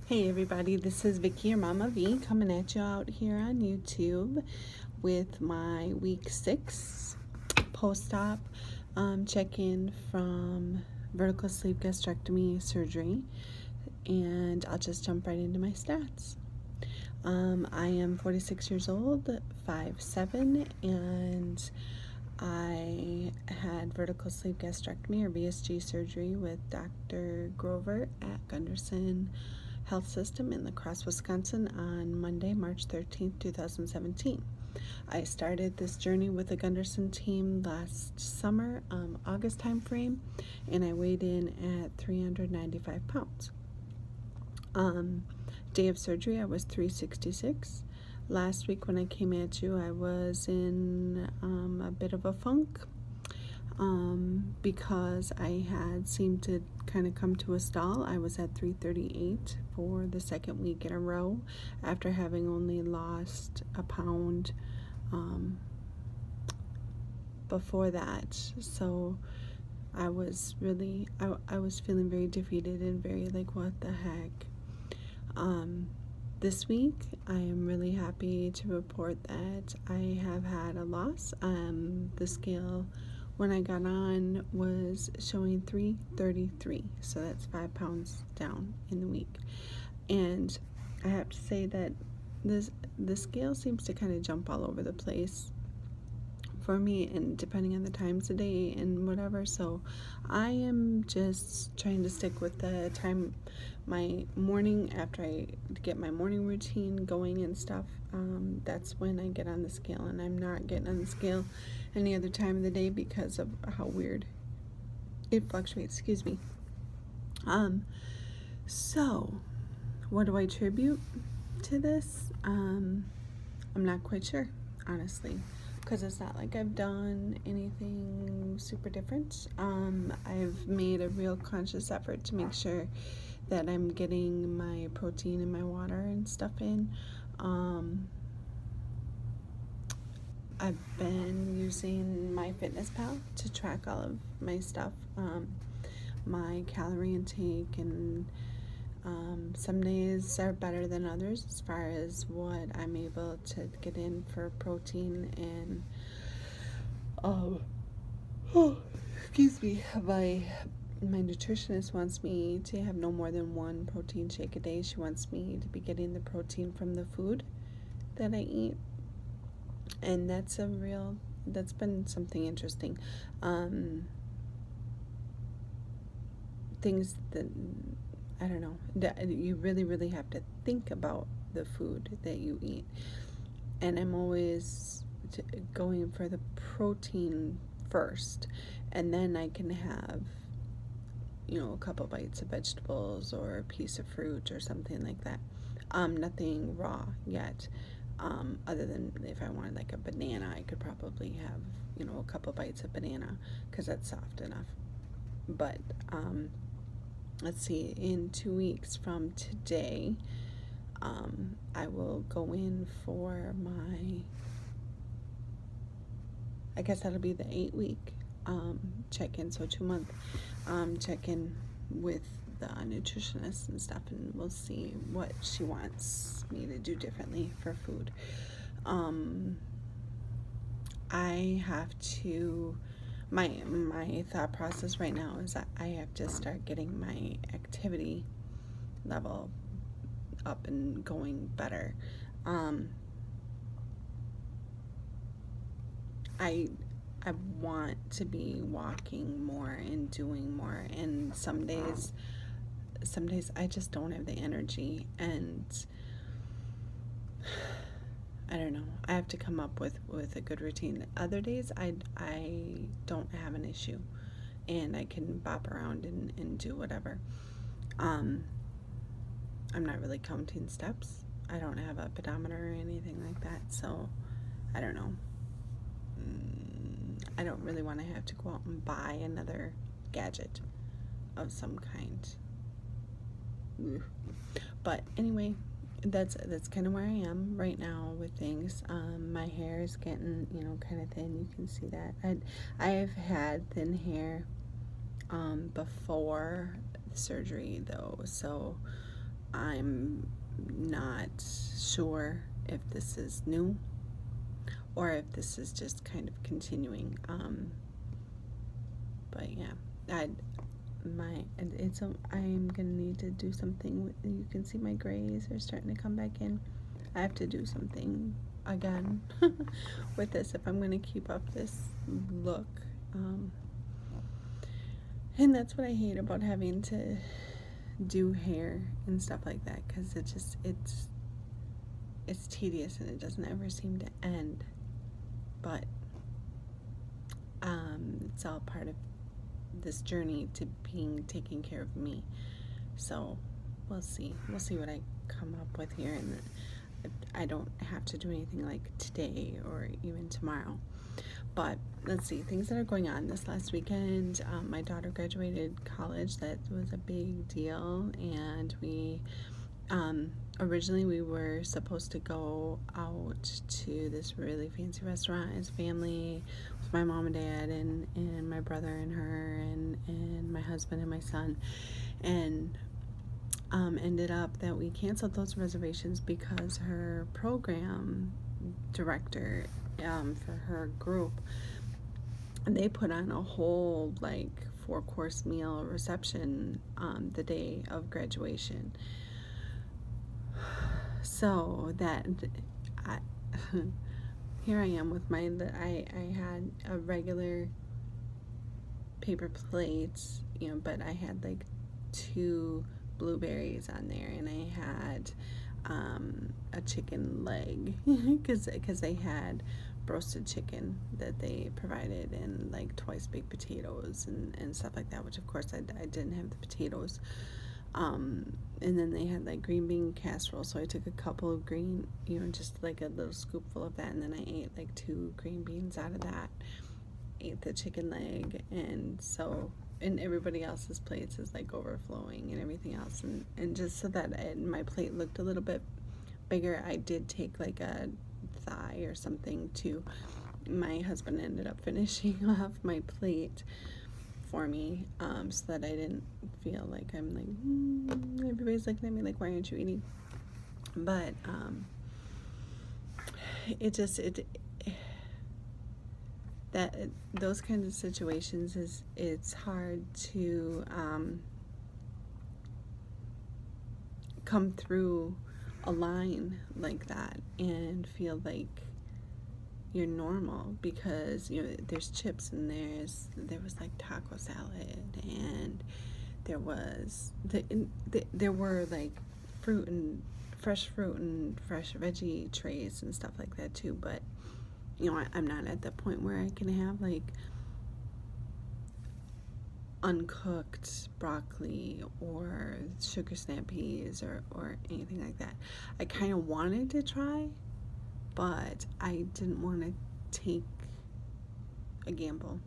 Hey everybody, this is Vicky or Mama V coming at you out here on YouTube with my week 6 post-op check-in from vertical sleeve gastrectomy surgery, and I'll just jump right into my stats. I am 46 years old, 5'7", and I had vertical sleeve gastrectomy or VSG surgery with Dr. Grover at Gundersen Health System in La Crosse, Wisconsin on Monday, March 13th, 2017. I started this journey with the Gundersen team last summer, August time frame, and I weighed in at 395 pounds. Day of surgery, I was 366. Last week when I came at you, I was in a bit of a funk because I had seemed to kind of come to a stall. I was at 338 for the second week in a row after having only lost a pound before that. So I was really, I was feeling very defeated and very like, what the heck? This week, I am really happy to report that I have had a loss. The scale when I got on was showing 333, so that's 5 pounds down in the week. And I have to say that the scale seems to kind of jump all over the place for me, and depending on the times of day and whatever. So I am just trying to stick with the time, my morning, after I get my morning routine going and stuff. That's when I get on the scale, and I'm not getting on the scale any other time of the day because of how weird it fluctuates. Excuse me. So what do I attribute to this? I'm not quite sure, honestly, because it's not like I've done anything super different. I've made a real conscious effort to make sure that I'm getting my protein and my water and stuff in. I've been using MyFitnessPal to track all of my stuff, my calorie intake, and some days are better than others as far as what I'm able to get in for protein. And excuse me, my nutritionist wants me to have no more than 1 protein shake a day. She wants me to be getting the protein from the food that I eat, and that's been something interesting. Things that, I don't know, you really have to think about the food that you eat. And I'm always going for the protein first, and then I can have, a couple bites of vegetables or a piece of fruit or something like that. Nothing raw yet, other than if I wanted like a banana, I could probably have, a couple bites of banana because that's soft enough. But let's see, in 2 weeks from today, I will go in for my, I guess that'll be the 8-week check-in, so 2-month check-in with the nutritionist and stuff, and we'll see what she wants me to do differently for food. I have to, my thought process right now is that I have to start getting my activity level up and going better. I want to be walking more and doing more, and some days I just don't have the energy, and I don't know, I have to come up with a good routine. Other days I don't have an issue, and I can bop around and do whatever. I'm not really counting steps. I don't have a pedometer or anything like that, so I don't know. I don't really want to have to go out and buy another gadget of some kind. But anyway, that's kind of where I am right now with things. My hair is getting, kind of thin. You can see that. I have had thin hair before the surgery though, so I'm not sure if this is new or if this is just kind of continuing. But yeah, I'm gonna need to do something with, you can see my grays are starting to come back in. I have to do something again with this if I'm gonna keep up this look. And that's what I hate about having to do hair and stuff like that, because it's tedious and it doesn't ever seem to end. But it's all part of this journey to being taking care of me. So we'll see what I come up with here, and I don't have to do anything like today or even tomorrow. But let's see, things that are going on this last weekend. My daughter graduated college. That was a big deal, and we originally we were supposed to go out to this really fancy restaurant as family with my mom and dad and my brother and her and my husband and my son, and ended up that we canceled those reservations because her program director for her group, and they put on a whole like 4-course meal reception the day of graduation. So that here I am with I had a regular paper plate, but I had like 2 blueberries on there, and I had a chicken leg because they had roasted chicken that they provided, and like twice baked potatoes and stuff like that, which of course I didn't have the potatoes. And then they had like green bean casserole, so I took a couple of green, just like a little scoopful of that, and then I ate like 2 green beans out of that, ate the chicken leg, and everybody else's plates is like overflowing and everything else, and just so that my plate looked a little bit bigger, I did take like a thigh or something too. My husband ended up finishing off my plate for me, so that I didn't feel like I'm like, everybody's looking at me like, why aren't you eating? But those kinds of situations it's hard to come through a line like that and feel like you're normal, because there's chips and there was like taco salad, and there were like fresh fruit and fresh veggie trays and stuff like that too. But I'm not at the point where I can have like uncooked broccoli or sugar snap peas or anything like that. I kind of wanted to try, but I didn't want to take a gamble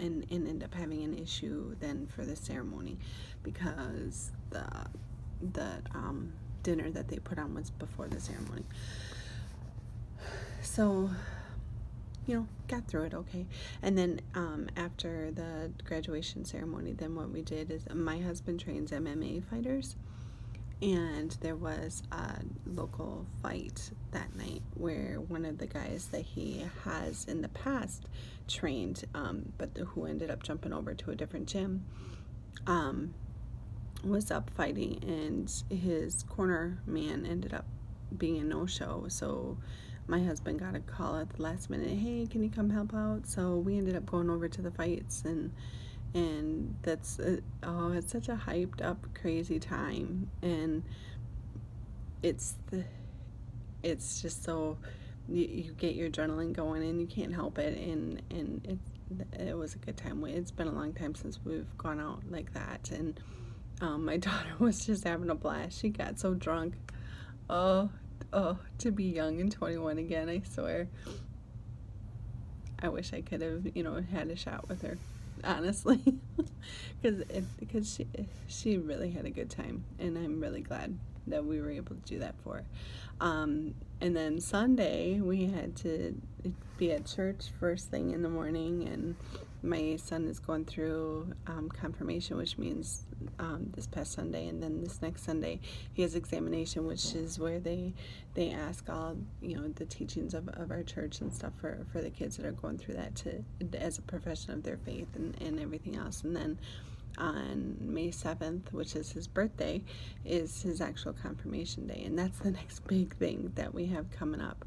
and end up having an issue then for the ceremony, because the dinner that they put on was before the ceremony. So got through it okay. And then after the graduation ceremony, then what we did is my husband trains MMA fighters, and there was a local fight that night where one of the guys that he has in the past trained, but who ended up jumping over to a different gym, was up fighting, and his corner man ended up being a no-show. So my husband got a call at the last minute, hey, can you come help out? So we ended up going over to the fights, and that's it's such a hyped up crazy time, and it's just so you get your adrenaline going and you can't help it, and it was a good time. It's been a long time since we've gone out like that, and my daughter was just having a blast. She got so drunk. Oh, to be young and 21 again, I swear. I wish I could have, had a shot with her, honestly, because she really had a good time, and I'm really glad that we were able to do that for her. And then Sunday we had to be at church first thing in the morning, and my son is going through confirmation, which means this past Sunday, and then this next Sunday he has examination, which is where they ask all, you know, the teachings of our church and stuff for the kids that are going through that as a profession of their faith and everything else. And then on May 7th, which is his birthday, is his actual confirmation day, and that's the next big thing that we have coming up.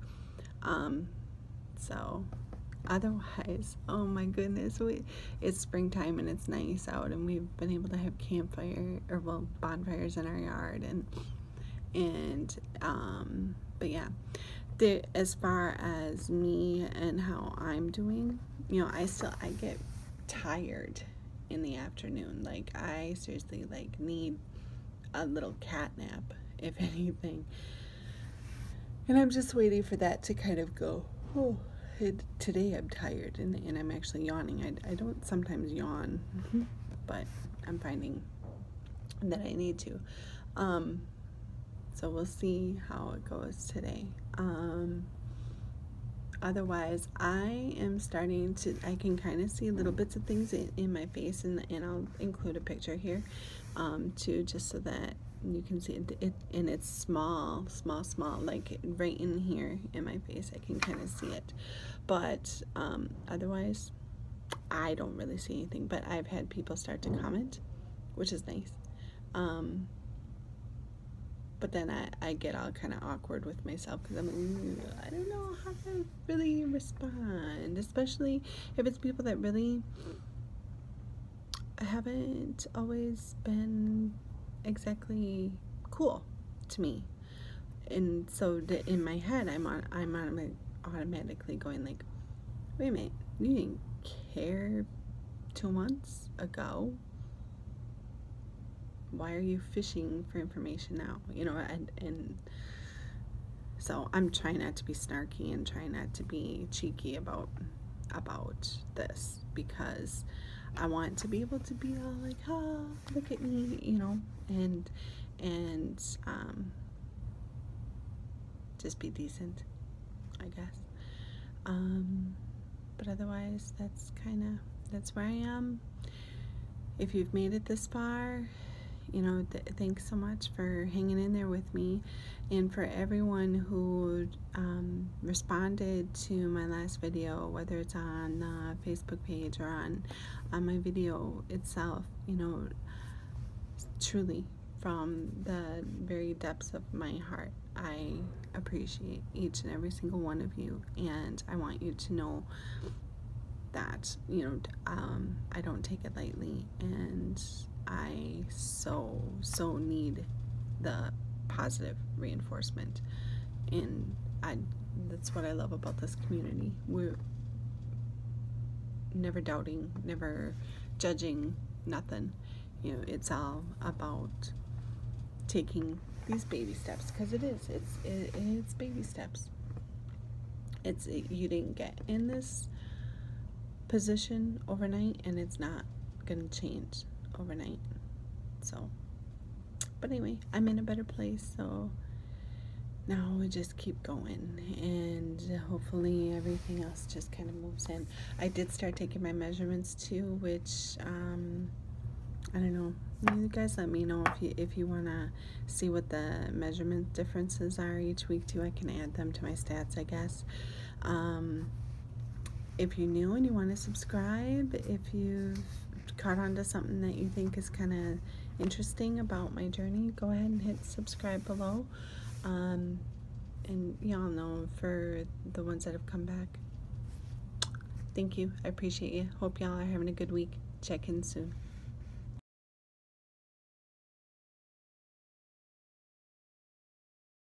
So otherwise, oh my goodness, it's springtime and it's nice out, and we've been able to have bonfires in our yard, but yeah, as far as me and how I'm doing, you know, I get tired in the afternoon. Like, I seriously need a little cat nap, if anything, and I'm just waiting for that to kind of go. Oh, today I'm tired and I'm actually yawning. I don't sometimes yawn, but I'm finding that I need to. So we'll see how it goes today. Otherwise, I am starting to, I can kind of see little bits of things in my face, and I'll include a picture here too, just so that you can see it, and it's small, like right in here in my face. I can kind of see it, but otherwise I don't really see anything. But I've had people start to comment, which is nice. But then I get all kind of awkward with myself, because I'm like, I don't know how to really respond, especially if it's people that really haven't always been exactly cool to me. And so in my head, I'm automatically going like, wait a minute, you didn't care 2 months ago. Why are you fishing for information now? You know, and so I'm trying not to be snarky and trying not to be cheeky about this, because I want to be able to be all like, oh, look at me, you know, and just be decent, I guess. But otherwise, that's where I am. If you've made it this far, you know, thanks so much for hanging in there with me, and for everyone who responded to my last video, whether it's on the Facebook page or on my video itself. You know, truly, from the very depths of my heart, I appreciate each and every single one of you, and I want you to know that, you know, I don't take it lightly, and I so need the positive reinforcement, and that's what I love about this community. We're never doubting, never judging, nothing. You know, it's all about taking these baby steps, because it's baby steps. You didn't get in this position overnight, and it's not gonna change overnight. So, but anyway, I'm in a better place, so now we just keep going, and hopefully everything else just kind of moves in. I did start taking my measurements too, which I don't know, you guys let me know if you want to see what the measurement differences are each week too. I can add them to my stats, I guess. If you're new and you want to subscribe, if you've caught on to something that you think is kind of interesting about my journey, go ahead and hit subscribe below. And y'all know, for the ones that have come back, thank you. I appreciate you. Hope y'all are having a good week. Check in soon.